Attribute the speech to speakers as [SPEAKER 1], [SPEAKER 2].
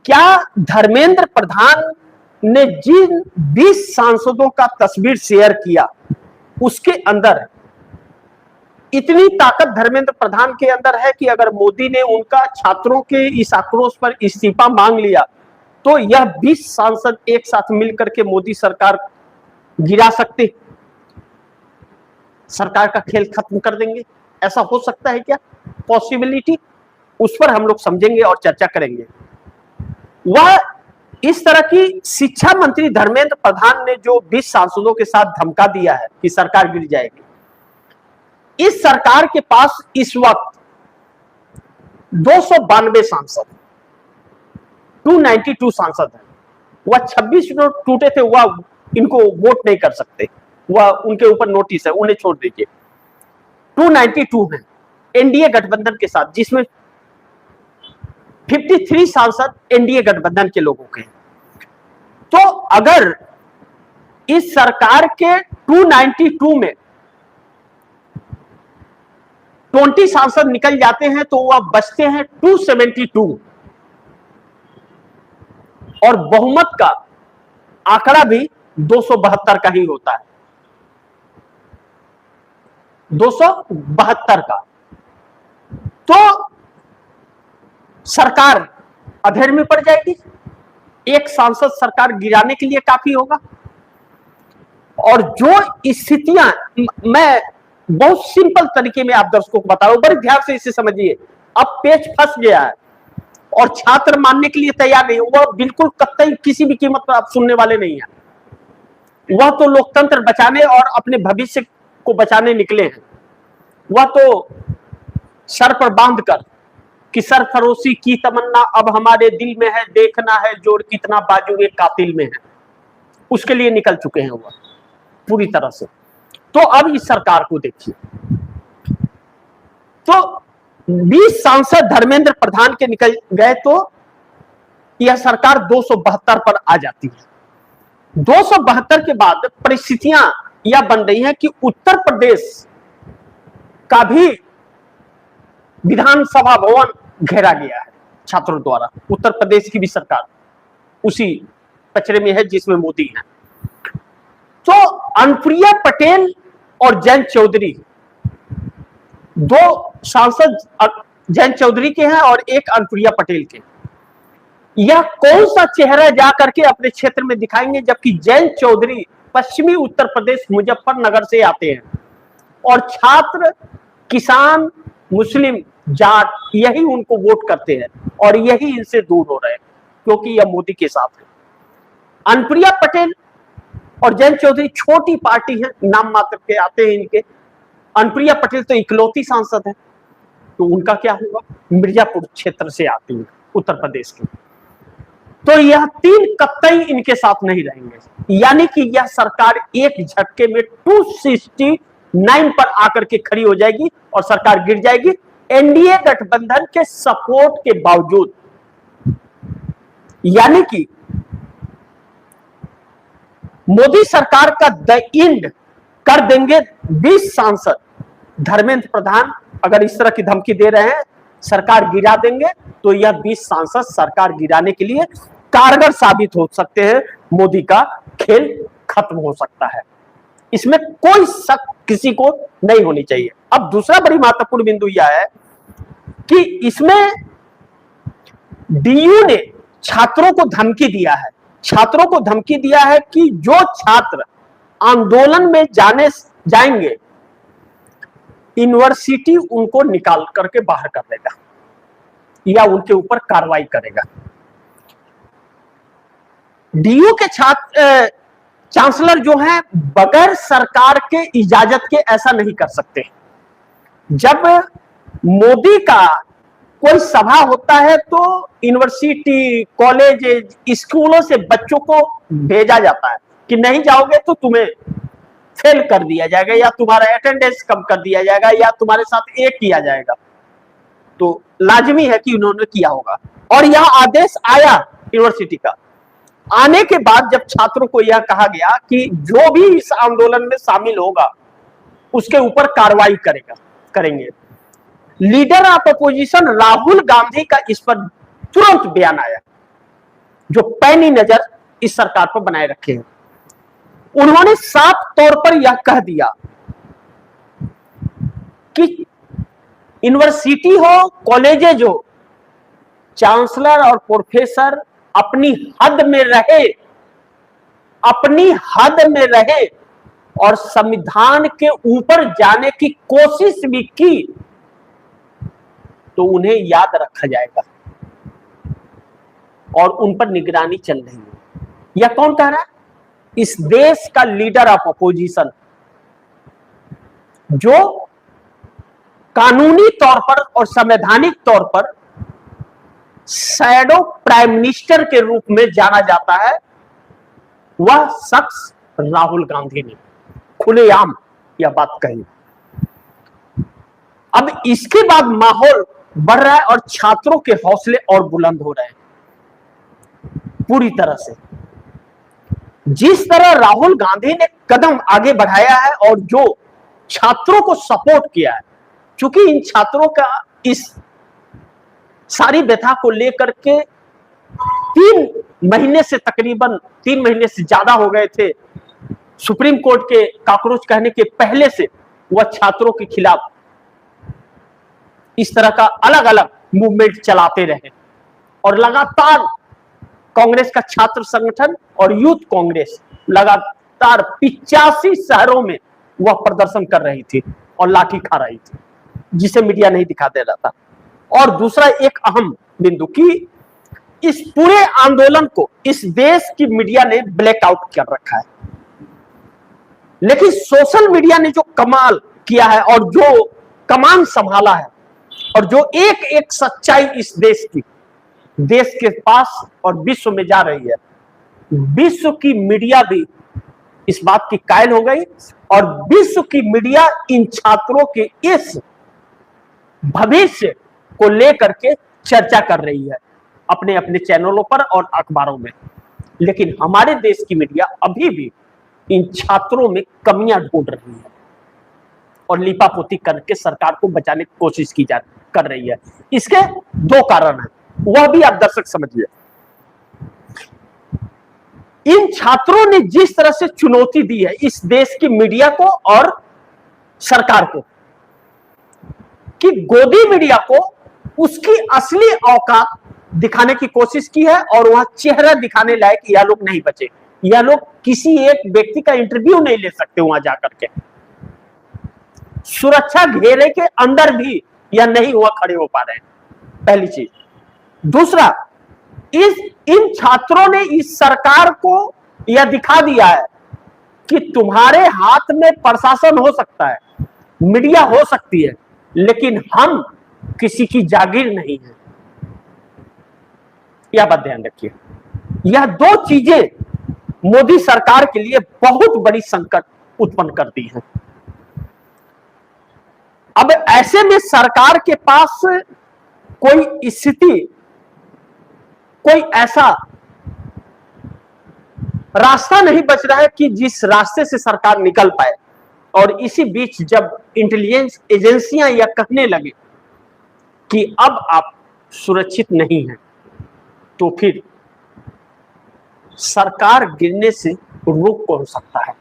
[SPEAKER 1] क्या धर्मेंद्र प्रधान ने जिन 20 सांसदों का तस्वीर शेयर किया उसके अंदर इतनी ताकत धर्मेंद्र प्रधान के अंदर है कि अगर मोदी ने उनका छात्रों के इस आक्रोश पर इस्तीफा मांग लिया तो यह 20 सांसद एक साथ मिलकर के मोदी सरकार गिरा सकते, सरकार का खेल खत्म कर देंगे। ऐसा हो सकता है क्या? पॉसिबिलिटी, उस पर हम लोग समझेंगे और चर्चा करेंगे। वह इस तरह की शिक्षा मंत्री धर्मेंद्र प्रधान ने जो 20 सांसदों के साथ धमका दिया है कि सरकार गिर जाएगी, इस सरकार के पास इस वक्त 292 सांसद, 292 सांसद है। वह 26 जो टूटे थे वह इनको वोट नहीं कर सकते, वह उनके ऊपर नोटिस है, उन्हें छोड़ दीजिए। 292 है एनडीए गठबंधन के साथ, जिसमें 53 सांसद एनडीए गठबंधन के लोगों के। तो अगर इस सरकार के 292 में 20 सांसद निकल जाते हैं तो वह बचते हैं 272, और बहुमत का आंकड़ा भी 272 का ही होता है, 272 का। तो सरकार अधेड़ में पड़ जाएगी। एक सांसद सरकार गिराने के लिए काफी होगा। और जो स्थितियां, मैं बहुत सिंपल तरीके में आप दर्शकों को बता रहा हूं, बड़े ध्यान से इसे समझिए। अब पेच फंस गया है और छात्र मानने के लिए तैयार नहीं, वह बिल्कुल कतई किसी भी कीमत पर आप सुनने वाले नहीं है। वह तो लोकतंत्र बचाने और अपने भविष्य को बचाने निकले हैं। वह तो सर पर बांधकर कि सरफरोशी की तमन्ना अब हमारे दिल में है, देखना है जोर कितना बाजुए कातिल में है, उसके लिए निकल चुके हैं वह पूरी तरह से। तो अब इस सरकार को देखिए, तो 20 सांसद धर्मेंद्र प्रधान के निकल गए तो यह सरकार 272 पर आ जाती है। 272 के बाद परिस्थितियां यह बन रही हैं कि उत्तर प्रदेश का भी विधानसभा भवन घेरा गया है छात्रों द्वारा। उत्तर प्रदेश की भी सरकार उसी कचरे में है जिसमें मोदी है। तो अनुप्रिया पटेल और जयंत चौधरी, दो सांसद जयंत चौधरी के हैं और एक अनुप्रिया पटेल के। यह कौन सा चेहरा जा करके अपने क्षेत्र में दिखाएंगे, जबकि जयंत चौधरी पश्चिमी उत्तर प्रदेश मुजफ्फरनगर से आते हैं और छात्र, किसान, मुस्लिम, जाट यही उनको वोट करते हैं और यही इनसे दूर हो रहे हैं क्योंकि यह मोदी के साथ है। अनुप्रिया पटेल और जयंत चौधरी छोटी पार्टी है, नाम मात्र के आते हैं इनके। अनुप्रिया पटेल तो इकलौती सांसद है, तो उनका क्या होगा? मिर्जापुर क्षेत्र से आती है उत्तर प्रदेश की। तो यह तीन कतई इनके साथ नहीं रहेंगे, यानी कि यह सरकार एक झटके में 269 पर आकर के खड़ी हो जाएगी और सरकार गिर जाएगी एनडीए गठबंधन के सपोर्ट के बावजूद। यानी कि मोदी सरकार का द एंड कर देंगे 20 सांसद। धर्मेंद्र प्रधान अगर इस तरह की धमकी दे रहे हैं सरकार गिरा देंगे, तो यह 20 सांसद सरकार गिराने के लिए कारगर साबित हो सकते हैं। मोदी का खेल खत्म हो सकता है, इसमें कोई शक किसी को नहीं होनी चाहिए। अब दूसरा बड़ी महत्वपूर्ण बिंदु यह है कि इसमें डीयू ने छात्रों को धमकी दिया है, छात्रों को धमकी दिया है कि जो छात्र आंदोलन में जाएंगे यूनिवर्सिटी उनको निकाल करके बाहर कर देगा या उनके ऊपर कार्रवाई करेगा। डीयू के छात्र चांसलर जो हैं बगैर सरकार के इजाजत के ऐसा नहीं कर सकते। जब मोदी का कोई सभा होता है तो यूनिवर्सिटी, कॉलेज, स्कूलों से बच्चों को भेजा जाता है कि नहीं जाओगे तो तुम्हें फेल कर दिया जाएगा या तुम्हारा अटेंडेंस कम कर दिया जाएगा या तुम्हारे साथ एक किया जाएगा। तो लाजमी है कि उन्होंने किया होगा और यह आदेश आया यूनिवर्सिटी का। आने के बाद जब छात्रों को यह कहा गया कि जो भी इस आंदोलन में शामिल होगा उसके ऊपर कार्रवाई करेंगे। Leader of opposition Rahul Gandhi का इस पर तुरंत बयान आया जो पैनी नजर इस सरकार पर बनाए रखे हैं। उन्होंने साफ तौर पर यह कह दिया कि यूनिवर्सिटी हो, कॉलेजेज हो, चांसलर और प्रोफेसर अपनी हद में रहे, अपनी हद में रहे और संविधान के ऊपर जाने की कोशिश भी की तो उन्हें याद रखा जाएगा और उन पर निगरानी चल रही है। यह कौन कह रहा है? इस देश का लीडर ऑफ अपोजिशन, जो कानूनी तौर पर और संवैधानिक तौर पर शैडो प्राइम मिनिस्टर के रूप में जाना जाता है, वह शख्स राहुल गांधी ने खुलेआम यह बात कही। अब इसके बाद माहौल बढ़ रहा है और छात्रों के हौसले और बुलंद हो रहे हैं पूरी तरह से। जिस तरह राहुल गांधी ने कदम आगे बढ़ाया है और जो छात्रों को सपोर्ट किया है, क्योंकि इन छात्रों का इस सारी व्यथा को लेकर के 3 महीने से तकरीबन 3 महीने से ज्यादा हो गए थे, सुप्रीम कोर्ट के कॉकरोच कहने के पहले से वह छात्रों के खिलाफ इस तरह का अलग अलग मूवमेंट चलाते रहे और लगातार कांग्रेस का छात्र संगठन और यूथ कांग्रेस लगातार 85 शहरों में वह प्रदर्शन कर रही थी और लाठी खा रही थी, जिसे मीडिया नहीं दिखा दे रहा था। और दूसरा एक अहम बिंदु कि इस पूरे आंदोलन को इस देश की मीडिया ने ब्लैकआउट कर रखा है, लेकिन सोशल मीडिया ने जो कमाल किया है और जो कमान संभाला है और जो एक एक सच्चाई इस देश के पास और विश्व में जा रही है, विश्व की मीडिया भी इस बात की कायल हो गई और विश्व की मीडिया इन छात्रों के इस भविष्य को लेकर के चर्चा कर रही है अपने अपने चैनलों पर और अखबारों में। लेकिन हमारे देश की मीडिया अभी भी इन छात्रों में कमियां ढूंढ रही है और लिपापोती करके सरकार को बचाने की कोशिश कर रही है। इसके 2 कारण हैं, वह भी आप दर्शक समझिए। इन छात्रों ने जिस तरह से चुनौती दी है इस देश की मीडिया को और सरकार को कि गोदी मीडिया को उसकी असली औकात दिखाने की कोशिश की है और वह चेहरा दिखाने लायक यह लोग नहीं बचे। यह लोग किसी एक व्यक्ति का इंटरव्यू नहीं ले सकते वहां जाकर के, सुरक्षा घेरे के अंदर भी यह नहीं हुआ खड़े हो पा रहे हैं, पहली चीज। दूसरा, इन छात्रों ने इस सरकार को यह दिखा दिया है कि तुम्हारे हाथ में प्रशासन हो सकता है, मीडिया हो सकती है, लेकिन हम किसी की जागीर नहीं है। यह बात ध्यान रखिए। यह 2 चीजें मोदी सरकार के लिए बहुत बड़ी संकट उत्पन्न करती हैं। अब ऐसे में सरकार के पास कोई स्थिति, कोई ऐसा रास्ता नहीं बच रहा है कि जिस रास्ते से सरकार निकल पाए। और इसी बीच जब इंटेलिजेंस एजेंसियां यह कहने लगे कि अब आप सुरक्षित नहीं हैं, तो फिर सरकार गिरने से रुक कौन सकता है?